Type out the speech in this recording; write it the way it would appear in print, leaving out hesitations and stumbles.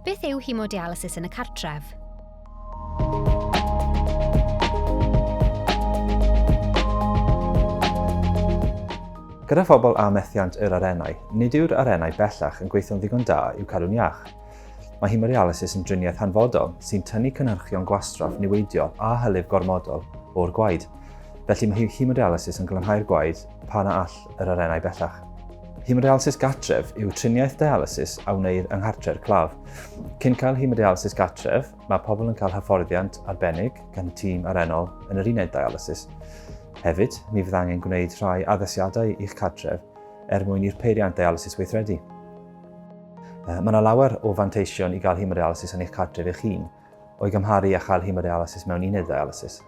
Beth yw haemodialysis yn y cartref? Gyda phobl a methiant yr arenau, nid yw'r arenau bellach yn gweithio'n ddigon da i'w cadw'n iach. Mae haemodialysis yn driniaeth hanfodol sy'n tynnu cynhyrchion gwastraff niweidiol a hylif gormodol o'r gwaed. Felly mae haemodialysis yn glanhau'r gwaed pa na all yr arenau bellach. Haemodialysis gartref yw triniaeth dialysis a wneir yng nghartref claf. Cyn cael haemodialysis gartref, mae pobl yn cael hyfforddiant arbennig gan tîm arenol yn yr uned dialysis. Hefyd, mi fydd angen gwneud rhai addasiadau i'ch cartref mwyn i'r peiriant dialysis weithredu. Mae yna lawer o fanteision i gael haemodialysis yn eich cartref eich hun, o'i gymharu â chael haemodialysis mewn uned dialysis.